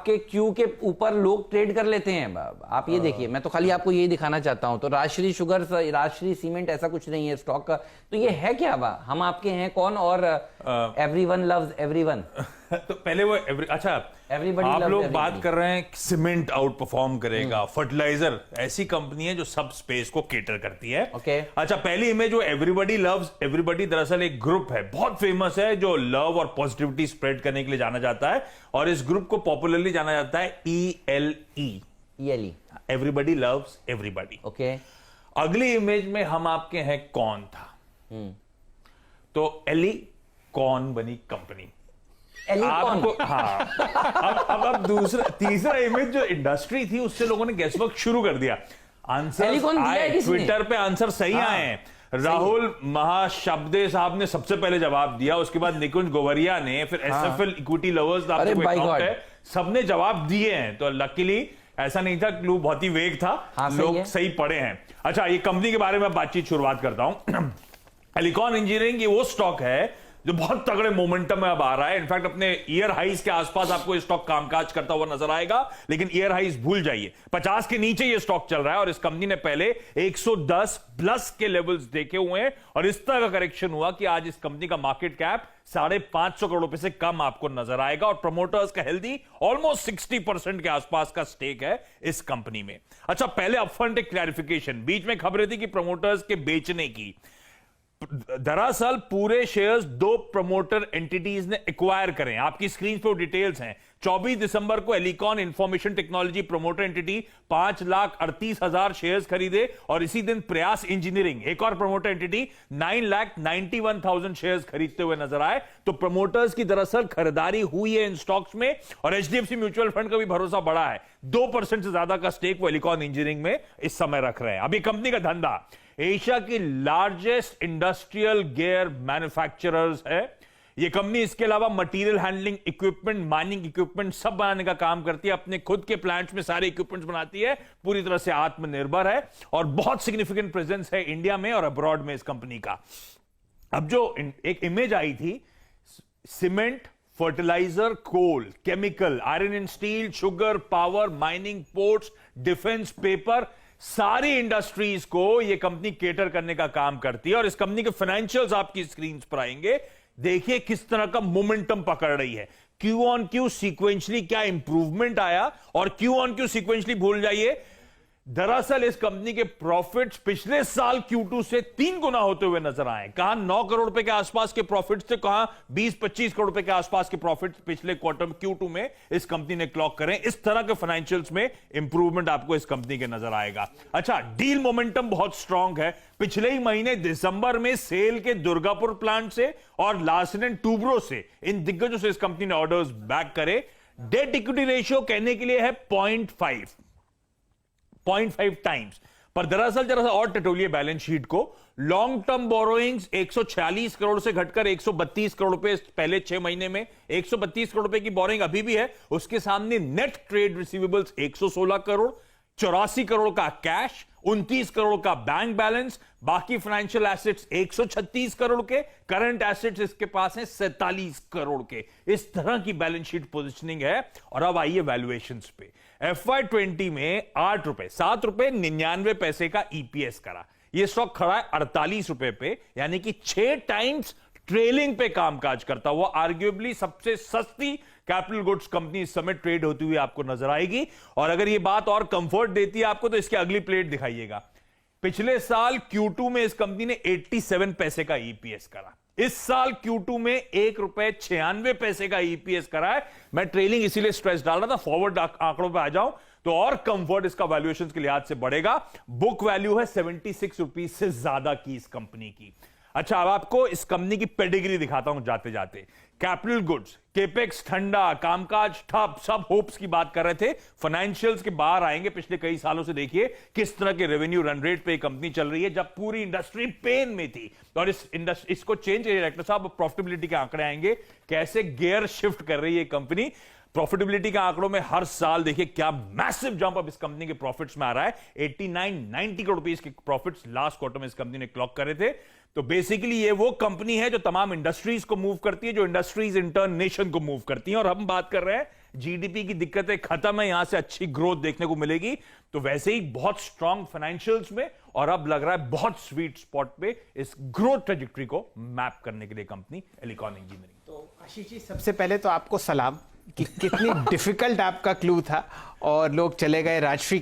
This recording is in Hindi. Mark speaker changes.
Speaker 1: के क्यू के ऊपर लोग ट्रेड कर लेते हैं। आप ये देखिए, मैं तो खाली आपको यही दिखाना चाहता हूं। तो राजश्री शुगर, राजश्री सीमेंट ऐसा कुछ नहीं है स्टॉक का। तो ये है क्या? हम आपके हैं कौन? और एवरीवन लव्स एवरीवन।
Speaker 2: तो पहले वो अच्छा, आप लोग बात कर रहे हैं सीमेंट आउट परफॉर्म करेगा, फर्टिलाइजर ऐसी कंपनी है जो सब स्पेस को केटर करती है। अच्छा, पहली इमेज वो एवरीबॉडी लव्स एवरीबॉडी, दरअसल एक ग्रुप है बहुत फेमस है जो लव और पॉजिटिविटी स्प्रेड करने के लिए जाना जाता है, और इस ग्रुप को पॉपुलरली जाना जाता है ELE, everybody loves everybody.
Speaker 1: Okay,
Speaker 2: अगली इमेज में हम आपके हैं कौन था, तो एली कौन बनी कंपनी आपको। हाँ, अब दूसरा तीसरा इमेज जो इंडस्ट्री थी उससे लोगों ने गेसवर्क शुरू कर दिया। आंसर आए ट्विटर पे, आंसर सही आए हैं। राहुल महाशब्दे साहब ने सबसे पहले जवाब दिया, उसके बाद निकुंज गोवरिया ने, फिर SFL इक्विटी लवर्स सबने जवाब दिए हैं। तो लकीली ऐसा नहीं था, क्लू बहुत ही वेग था, लोग सही पढ़े हैं। अच्छा, ये कंपनी के बारे में बातचीत शुरुआत करता हूं। एलिकॉन इंजीनियरिंग ये वो स्टॉक है जो बहुत तगड़े मोमेंटम में अब आ रहा है। इनफैक्ट अपने ईयर हाइज के आसपास आपको स्टॉक कामकाज करता हुआ नजर आएगा, लेकिन ईयर हाइज भूल जाइए, 50 के नीचे ये स्टॉक चल रहा है। और इस कंपनी ने पहले 110 प्लस के लेवल्स देखे हुए हैं, और इस तरह का करेक्शन हुआ कि आज इस कंपनी का मार्केट कैप 550 करोड़ रुपए से कम आपको नजर आएगा, और प्रमोटर्स का हेल्दी ऑलमोस्ट 60% के आसपास का स्टेक है इस कंपनी में। अच्छा, पहले अपफ्रंट एक क्लैरिफिकेशन, बीच में खबरें थी कि प्रमोटर्स के बेचने की, दरअसल पूरे शेयर्स दो प्रमोटर एंटिटीज ने एक्वायर करें। आपकी स्क्रीन पे डिटेल्स हैं। 24 दिसंबर को Elecon information technology promoter entity 5,38,000 shares खरीदे, और इसी दिन प्रयास इंजीनियरिंग एक और प्रमोटर एंटिटी 9,91,000 शेयर्स खरीदते हुए नजर आए। तो प्रमोटर्स की दरअसल खरीदारी हुई है इन स्टॉक्स में, और HDFC म्यूचुअल फंड का भी भरोसा बढ़ा है। 2% से ज्यादा का स्टेक वो एलिकॉन इंजीनियरिंग में इस समय रख रहे हैं। अभी कंपनी का धंधा एशिया की लार्जेस्ट इंडस्ट्रियल गियर मैन्युफैक्चरर्स है ये कंपनी। इसके अलावा material handling equipment, mining equipment सब बनाने का काम करती है। अपने खुद के प्लांट्स में सारे इक्विपमेंट्स बनाती है, पूरी तरह से आत्मनिर्भर है, और बहुत सिग्निफिकेंट प्रेजेंस है इंडिया में और अब्रॉड में इस कंपनी का। अब जो एक इमेज आई थी, cement, fertiliser, coal, chemical, iron and steel, sugar, power, mining, ports, defence, paper, सारी इंडस्ट्रीज को यह कंपनी केटर करने का काम करती है। और इस कंपनी के फाइनेंशियल्स आपकी स्क्रीन पर आएंगे, देखिए किस तरह का मोमेंटम पकड़ रही है। क्यू ऑन क्यू सीक्वेंशली क्या इंप्रूवमेंट आया, और क्यू ऑन क्यू सीक्वेंशली भूल जाइए, दरअसल इस कंपनी के प्रॉफिट्स पिछले साल Q2 से 3 गुना होते हुए नजर आए। कहां 9 करोड़ रुपए के आसपास के प्रॉफिट्स थे, कहां 20-25 करोड़ रुपए के आसपास के प्रॉफिट्स पिछले क्वार्टर में Q2 में इस कंपनी ने क्लॉक करें। इस तरह के फाइनेंशियल्स में इंप्रूवमेंट आपको इस कंपनी के नजर आएगा। अच्छा, डील मोमेंटम बहुत स्ट्रांग है। पिछले ही महीने दिसंबर में सेल के दुर्गापुर प्लांट से और लार्सन & टूब्रो से, इन दिग्गजों से इस कंपनी ने ऑर्डर्स बैक करे। डेट इक्विटी रेशियो कहने के लिए है 0.5 टाइम्स, पर दरअसल जरा सा और टटोलिए बैलेंस शीट को। लॉन्ग टर्म बोरोइंग्स 146 करोड़ से घटकर 132 करोड़ रुपए पहले 6 महीने में। 132 करोड़ रुपए की बोरोइंग अभी भी है, उसके सामने net trade receivables 116 crore, 84 crore का कैश, 29 करोड़ का बैंक बैलेंस, बाकी फाइनेंशियल एसेट्स 136 करोड़ के, करंट एसेट्स इसके पास हैं 47 करोड़ के। इस तरह की बैलेंस शीट पोजीशनिंग है। और अब आइए वैल्यूएशंस पे। FY20 में 8 रुपए 7 रुपए 99 पैसे का EPS करा। यह स्टॉक खड़ा है 48 रुपए पे, यानी कि 6 टाइम्स ट्रेलिंग पे कामकाज करता हुआ आर्ग्यूबली सबसे सस्ती कैपिटल गुड्स कंपनी इस समय ट्रेड होती हुई आपको नजर आएगी। और अगर यह बात और कंफर्ट देती है आपको, तो इसकी अगली प्लेट दिखाइएगा। पिछले साल Q2 में इस कंपनी ने 87 पैसे का EPS करा। इस साल Q2 में 1 रुपए 96 पैसे का EPS करा है। मैं ट्रेलिंग इसीलिए स्ट्रेस डाल रहा था, फॉरवर्ड आंकड़ों पे आ जाऊं तो और कंफर्ट इसका वैल्यूएशन के लिहाज से बढ़ेगा। बुक वैल्यू है 76 रुपीज से ज्यादा की इस कंपनी की। अच्छा, अब आपको इस कंपनी की पेडिग्री दिखाता हूं जाते जाते। कैपिटल गुड्स, केपेक्स ठंडा, कामकाज ठप, सब होप्स की बात कर रहे थे। फाइनेंशियल्स के बाहर आएंगे। पिछले कई सालों से देखिए किस तरह के रेवेन्यू रन रेट पे कंपनी चल रही है, जब पूरी इंडस्ट्री पेन में थी। और इसको चेंज करिए डायरेक्टर साहब, प्रॉफिटेबिलिटी के आंकड़े आएंगे, कैसे गियर शिफ्ट कर रही है कंपनी। प्रॉफिटेबिलिटी के आंकड़ों में हर साल देखिए क्या मैसिव जंप अब इस कंपनी के प्रॉफिट्स में आ रहा है। 89-90 करोड़ रुपीस के प्रॉफिट्स लास्ट क्वार्टर में इस कंपनी ने क्लॉक करे थे। तो बेसिकली ये वो कंपनी है जो तमाम इंडस्ट्रीज को मूव करती है, जो इंडस्ट्रीज इन टर्न नेशन को मूव करती है। और हम बात कर रहे हैं जीडीपी की दिक्कतें खत्म है, यहां से अच्छी ग्रोथ देखने को मिलेगी। तो वैसे ही बहुत स्ट्रांग फाइनेंशियल्स में, और अब लग रहा है बहुत स्वीट स्पॉट पे इस ग्रोथ ट्रेजेक्टरी को मैप करने के लिए कंपनी एलिकॉन इंजीनियरिंग।
Speaker 3: तो आशीष जी, सबसे पहले तो आपको सलाम कि कितनी डिफिकल्ट आपका क्लू था और लोग चले गए राजश्री